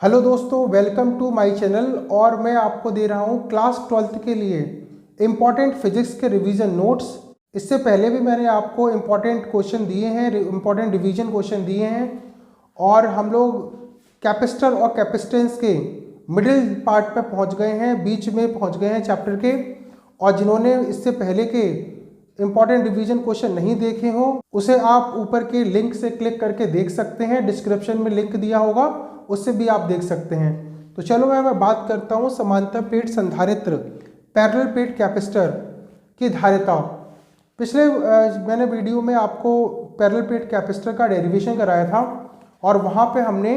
Hello दोस्तों, welcome to my channel. और मैं आपको दे रहा हूँ क्लास 12th के लिए इम्पॉर्टेंट फिजिक्स के रिवीजन नोट्स। इससे पहले भी मैंने आपको इम्पॉर्टेंट क्वेश्चन दिए हैं, इम्पॉर्टेंट डिवीजन क्वेश्चन दिए हैं। और हम लोग कैपेसिटर और कैपेसिटेंस के मिडिल पार्ट पे पहुँच गए हैं, बीच में पहुँच गए हैं चैप्टर के। और जिन्होंने इससे पहले के इम्पॉर्टेंट डिवीजन क्वेश्चन नहीं देखे हो उसे आप ऊपर के लिंक से क्लिक करके देख सकते हैं। डिस्क्रिप्शन में लिंक दिया होगा, उससे भी आप देख सकते हैं। तो चलो मैं बात करता हूँ समांतर प्लेट संधारित्र पैरेलल प्लेट कैपेसिटर की धारिता। पिछले मैंने वीडियो में आपको पैरेलल प्लेट कैपेसिटर का डेरिवेशन कराया था और वहाँ पे हमने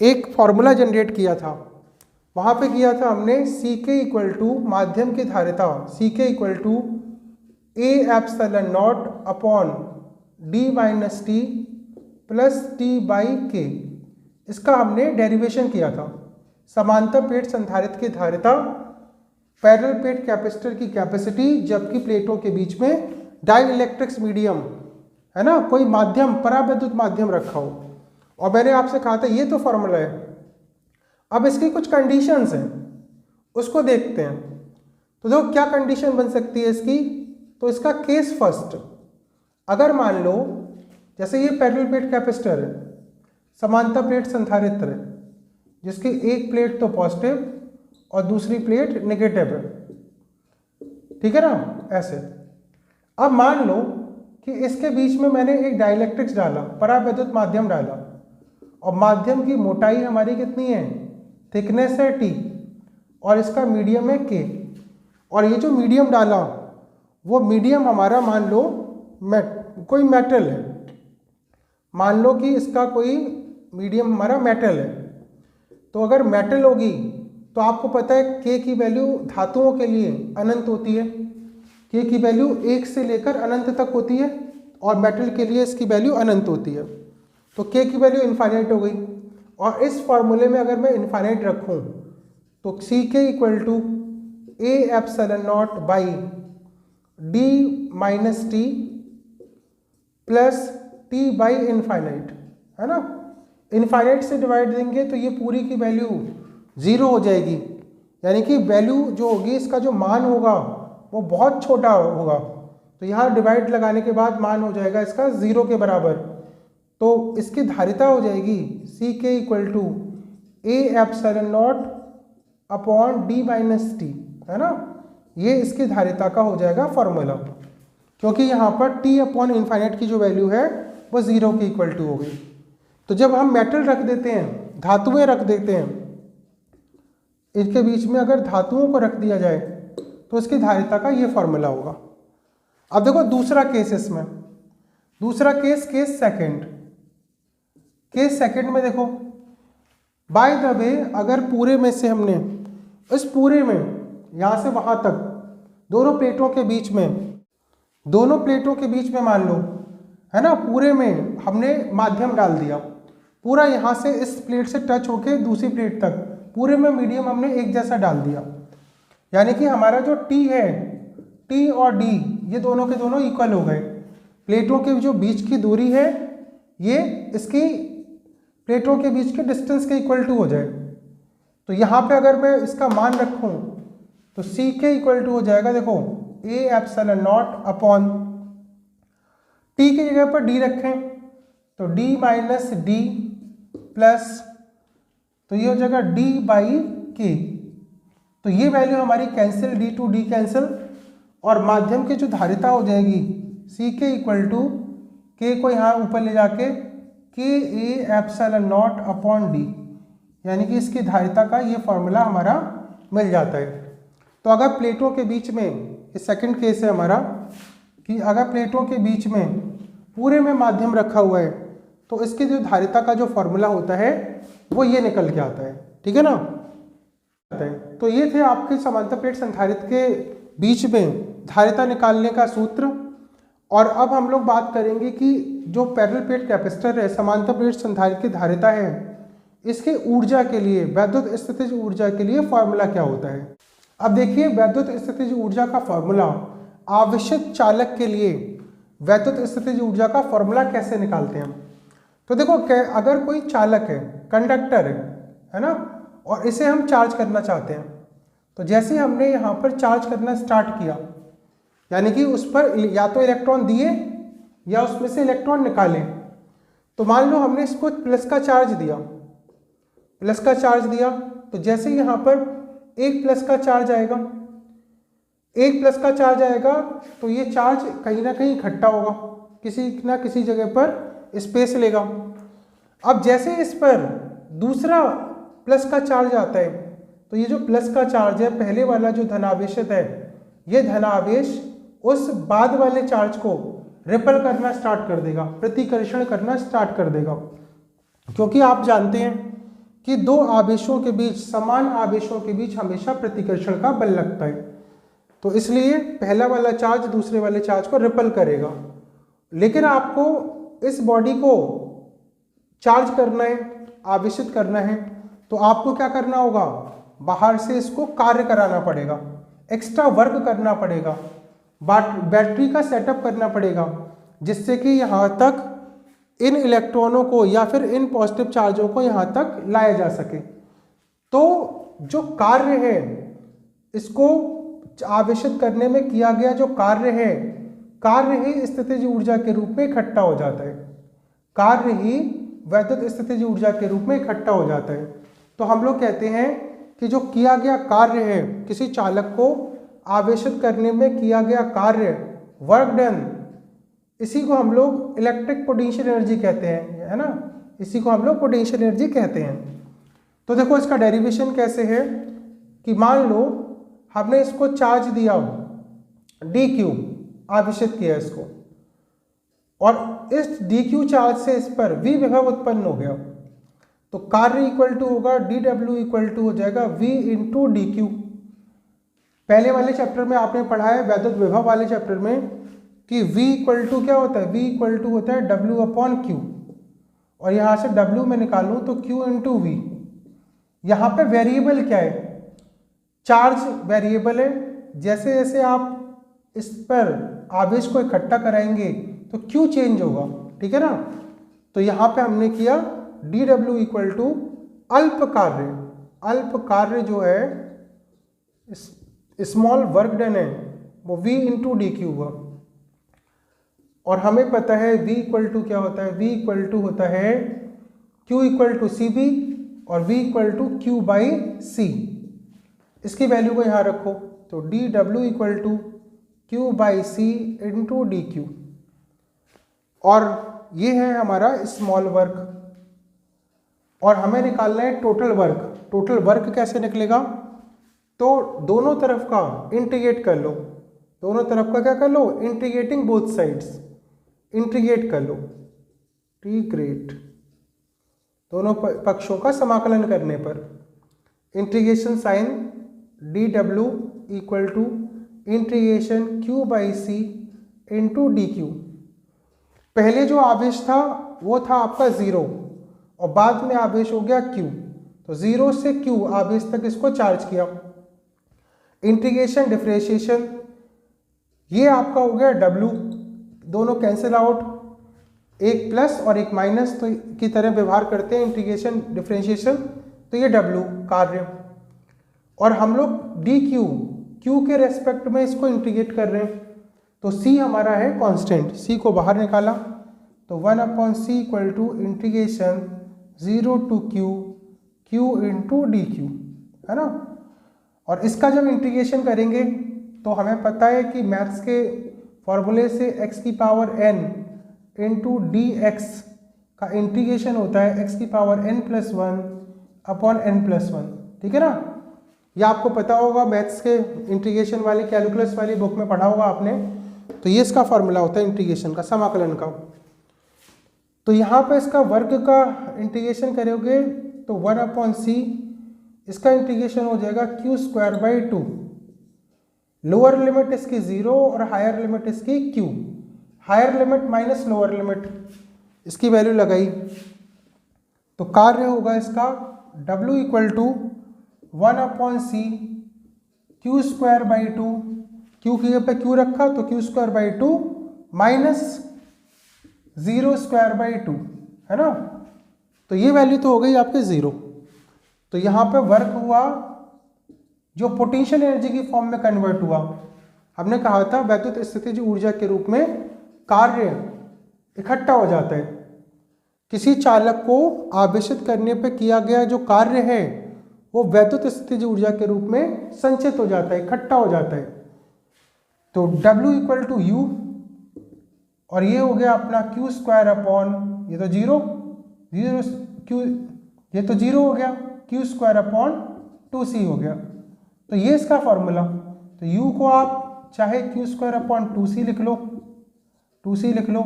एक फॉर्मूला जनरेट किया था। वहाँ पे किया था हमने सी के इक्वल टू माध्यम की धारिता C K equal to A epsilon naught upon D minus T plus T by K, इसका हमने डेरिवेशन किया था। समांतर प्लेट संधारित्र की धारिता, पैरेलल प्लेट कैपेसिटर की कैपेसिटी, जबकि प्लेटों के बीच में डाई इलेक्ट्रिक्स मीडियम है ना, कोई माध्यम परावैद्युत माध्यम रखा हो। और मैंने आपसे कहा था ये तो फॉर्मूला है। अब इसकी कुछ कंडीशंस हैं, उसको देखते हैं। तो देखो क्या कंडीशन बन सकती है इसकी। तो इसका केस फर्स्ट, अगर मान लो जैसे ये पैरेलल प्लेट कैपेसिटर है, समांतर प्लेट संधारित्र है, जिसकी एक प्लेट तो पॉजिटिव और दूसरी प्लेट नेगेटिव है, ठीक है ना, ऐसे। अब मान लो कि इसके बीच में मैंने एक डाइलेक्ट्रिक्स डाला, परावैद्युत माध्यम डाला, और माध्यम की मोटाई हमारी कितनी है, थिकनेस है टी, और इसका मीडियम है के। और ये जो मीडियम डाला वो मीडियम हमारा मान लो कोई मेटल है, मान लो कि इसका कोई मीडियम हमारा मेटल है। तो अगर मेटल होगी तो आपको पता है के की वैल्यू धातुओं के लिए अनंत होती है, के की वैल्यू 1 से लेकर अनंत तक होती है, और मेटल के लिए इसकी वैल्यू अनंत होती है। तो के की वैल्यू इनफाइनाइट हो गई। और इस फॉर्मूले में अगर मैं इनफाइनाइट रखूं तो C K equal to A epsilon naught by D minus T plus T by infinite, है ना। इनफाइनाइट से डिवाइड देंगे तो ये पूरी की वैल्यू 0 हो जाएगी, यानी कि वैल्यू जो होगी, इसका जो मान होगा वो बहुत छोटा होगा। तो यहाँ डिवाइड लगाने के बाद मान हो जाएगा इसका 0 के बराबर। तो इसकी धारिता हो जाएगी C K equal to A epsilon naught upon D minus T, है ना। ये इसकी धारिता का हो जाएगा फॉर्मूला, क्योंकि यहाँ पर टी अपॉन इनफाइनाइट की जो वैल्यू है वो 0 के इक्वल टू हो गई। तो जब हम मेटल रख देते हैं, धातुएं रख देते हैं, इसके बीच में अगर धातुओं को रख दिया जाए तो इसकी धारिता का ये फॉर्मूला होगा। अब देखो दूसरा केस, इसमें दूसरा case, case second. Case second में देखो, बाय द वे, अगर पूरे में से हमने इस पूरे में यहाँ से वहाँ तक दोनों प्लेटों के बीच में मान लो, है ना, पूरे में हमने माध्यम डाल दिया, पूरा यहाँ से इस प्लेट से टच होके दूसरी प्लेट तक पूरे में मीडियम हमने एक जैसा डाल दिया। यानी कि हमारा जो टी है, टी और डी ये दोनों के दोनों इक्वल हो गए। प्लेटों के जो बीच की दूरी है ये इसकी प्लेटों के बीच के डिस्टेंस के इक्वल टू हो जाए। तो यहाँ पे अगर मैं इसका मान रखूँ तो सी के इक्वल टू हो जाएगा, देखो, ए एप्सिलॉन नॉट अपॉन टी की जगह पर डी रखें तो डी माइनस डी प्लस, तो ये हो जाएगा डी बाई के। तो ये वैल्यू हमारी cancel, D to D cancel, और माध्यम की जो धारिता हो जाएगी सी के इक्वल टू के को यहाँ ऊपर ले जाके के ए एप्सिलॉन नॉट अपॉन डी, यानी कि इसकी धारिता का ये फॉर्मूला हमारा मिल जाता है। तो अगर प्लेटों के बीच में, ये सेकंड केस है हमारा, कि अगर प्लेटों के बीच में पूरे में माध्यम रखा हुआ है तो इसकी जो धारिता का जो फॉर्मूला होता है वो ये निकल के आता है, ठीक है ना। तो ये थे आपके समांतर प्लेट संधारित्र के बीच में धारिता निकालने का सूत्र। और अब हम लोग बात करेंगे कि जो पैरेलल प्लेट कैपेसिटर है, समांतर प्लेट संधारित्र की धारिता है, इसके ऊर्जा के लिए, वैद्युत स्थितिज ऊर्जा के लिए फॉर्मूला क्या होता है। अब देखिए, वैद्युत स्थितिज ऊर्जा का फॉर्मूला, आवेशित चालक के लिए वैद्युत स्थितिज ऊर्जा का फॉर्मूला कैसे निकालते हैं हम। तो देखो, अगर कोई चालक है, कंडक्टर है ना, और इसे हम चार्ज करना चाहते हैं। तो जैसे हमने यहाँ पर चार्ज करना स्टार्ट किया, यानी कि उस पर या तो इलेक्ट्रॉन दिए या उसमें से इलेक्ट्रॉन निकालें, तो मान लो हमने इसको प्लस का चार्ज दिया, तो जैसे यहाँ पर एक प्लस का चार्ज आएगा, तो ये चार्ज कहीं ना कहीं इकट्ठा होगा, किसी ना किसी जगह पर स्पेस लेगा। अब जैसे इस पर दूसरा प्लस का चार्ज आता है, तो ये जो प्लस का चार्ज है, पहले वाला जो धनावेशित है, ये धनावेश उस बाद वाले चार्ज को रिपल करना स्टार्ट कर देगा, प्रतिकर्षण करना स्टार्ट कर देगा। क्योंकि आप जानते हैं कि दो आवेशों के बीच, समान आवेशों के बीच हमेशा प्रतिकर्षण का बल लगता है, तो इसलिए पहला वाला चार्ज दूसरे वाले चार्ज को रिपल करेगा। लेकिन आपको इस बॉडी को चार्ज करना है, आवेशित करना है, तो आपको क्या करना होगा, बाहर से इसको कार्य कराना पड़ेगा, एक्स्ट्रा वर्क करना पड़ेगा, बैटरी का सेटअप करना पड़ेगा, जिससे कि यहाँ तक इन इलेक्ट्रॉनों को या फिर इन पॉजिटिव चार्जों को यहाँ तक लाया जा सके। तो जो कार्य है, इसको आवेशित करने में किया गया जो कार्य ही स्थितिज ऊर्जा के रूप में इकट्ठा हो जाता है, कार्य ही वैद्युत स्थितिज ऊर्जा के रूप में इकट्ठा हो जाता है। तो हम लोग कहते हैं कि जो किया गया कार्य है, किसी चालक को आवेशित करने में किया गया कार्य, वर्क डन, इसी को हम लोग इलेक्ट्रिक पोटेंशियल एनर्जी कहते हैं, है ना, इसी को हम लोग पोटेंशियल एनर्जी कहते हैं। तो देखो इसका डेरिवेशन कैसे है कि मान लो हमने इसको चार्ज दिया dq, आवेशित किया इसको, और इस dq चार्ज से इस पर v विभव उत्पन्न हो गया, तो कार्य इक्वल टू होगा dw इक्वल टू हो जाएगा v इंटू dq। पहले वाले चैप्टर में आपने पढ़ा है, वैद्युत विभव वाले चैप्टर में, कि v इक्वल टू क्या होता है, v इक्वल टू होता है w अपॉन q, और यहाँ से w में निकालूँ तो q इंटू v। यहाँ पे वेरिएबल क्या है, चार्ज वेरिएबल है। जैसे जैसे आप इस पर आवेश को इकट्ठा कराएंगे तो q चेंज होगा, ठीक है ना। तो यहाँ पे हमने किया dw इक्वल टू अल्प कार्य जो है, स्मॉल वर्क डन है, वो v इंटू dq हुआ। और हमें पता है v इक्वल टू क्या होता है, v इक्वल टू होता है q इक्वल टू cb और v equal to q by c। इसकी वैल्यू को यहाँ रखो, तो dw equal to q by C into dq, और ये है हमारा स्मॉल वर्क। और हमें निकालना है टोटल वर्क कैसे निकलेगा, तो दोनों तरफ का इंटीग्रेट कर लो, क्या कर लो, इंटीग्रेटिंग बोथ साइड्स, इंटीग्रेट कर लो, इंटीग्रेट, दोनों पक्षों का समाकलन करने पर integration sign dw equal to integration q by C into dq। पहले जो आवेश था वो था आपका 0 और बाद में आवेश हो गया q, तो 0 से q आवेश तक इसको चार्ज किया। इंटीग्रेशन डिफरेंशिएशन, ये आपका हो गया w, दोनों कैंसिल आउट, एक प्लस और एक माइनस तो की तरह व्यवहार करते हैं इंटीग्रेशन डिफरेंशिएशन, तो ये w कार्य। और हम लोग dq, q के रेस्पेक्ट में इसको इंटीग्रेट कर रहे हैं, तो c हमारा है कांस्टेंट, c को बाहर निकाला तो 1 upon C equal to integration 0 to q into dq, है ना। और इसका जब इंटीग्रेशन करेंगे तो हमें पता है कि मैथ्स के फॉर्मूले से x की पावर n इंटू dx का इंटीग्रेशन होता है x की power n plus 1 upon n plus 1, ठीक है ना। यह आपको पता होगा, मैथ्स के इंटीग्रेशन वाली कैलकुलस वाली बुक में पढ़ा होगा आपने। तो ये इसका फॉर्मूला होता है इंटीग्रेशन का, समाकलन का। तो यहाँ पे इसका वर्ग का इंटीग्रेशन करोगे तो 1 अपॉन सी, इसका इंटीग्रेशन हो जाएगा q square by 2, lower limit इसकी 0 और हायर लिमिट इसकी q, higher limit minus lower limit, इसकी वैल्यू लगाई तो कार्य होगा इसका w equal to 1 upon C q square by 2, q की जगह पे q रखा तो q square by 2 minus 0 square by 2, है ना। तो ये वैल्यू तो हो गई आपके 0। तो यहाँ पे वर्क हुआ जो पोटेंशियल एनर्जी की फॉर्म में कन्वर्ट हुआ। हमने कहा था वैद्युत स्थितिज ऊर्जा के रूप में कार्य इकट्ठा हो जाता है। किसी चालक को आवेशित करने पर किया गया जो कार्य है वो वैद्युत स्थितिज ऊर्जा के रूप में संचित हो जाता है, इकट्ठा हो जाता है। तो W इक्वल टू यू, और ये हो गया अपना Q स्क्वायर अपॉन, ये तो जीरो Q, ये तो जीरो हो गया, Q स्क्वायर अपॉन 2C हो गया। तो ये इसका फॉर्मूला। तो U को आप चाहे Q स्क्वायर अपॉन 2C लिख लो, 2C लिख लो,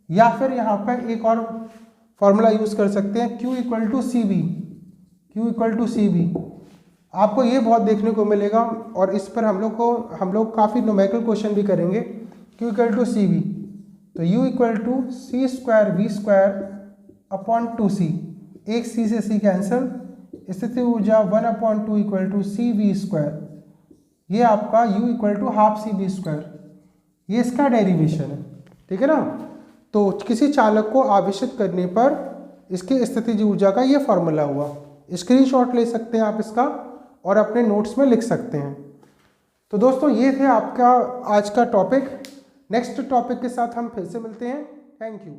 या फिर यहाँ पर एक और फॉर्मूला यूज़ कर सकते हैं Q equal to CV, Q equal to CV। आपको ये बहुत देखने को मिलेगा और इस पर हम लोग काफ़ी न्यूमेरिकल क्वेश्चन भी करेंगे। Q इक्वल टू CV, तो U equal to C square V square upon 2C, एक C से C कैंसिल, स्थिति ऊर्जा 1/2 इक्वल टू CV स्क्वायर। ये आपका U equal to half CV square, ये इसका डेरिवेशन है, ठीक है ना। तो किसी चालक को आवेशित करने पर इसकी स्थितिज ऊर्जा का ये फॉर्मूला हुआ। स्क्रीनशॉट ले सकते हैं आप इसका और अपने नोट्स में लिख सकते हैं। तो दोस्तों ये थे आपका आज का टॉपिक। नेक्स्ट टॉपिक के साथ हम फिर से मिलते हैं। Thank you.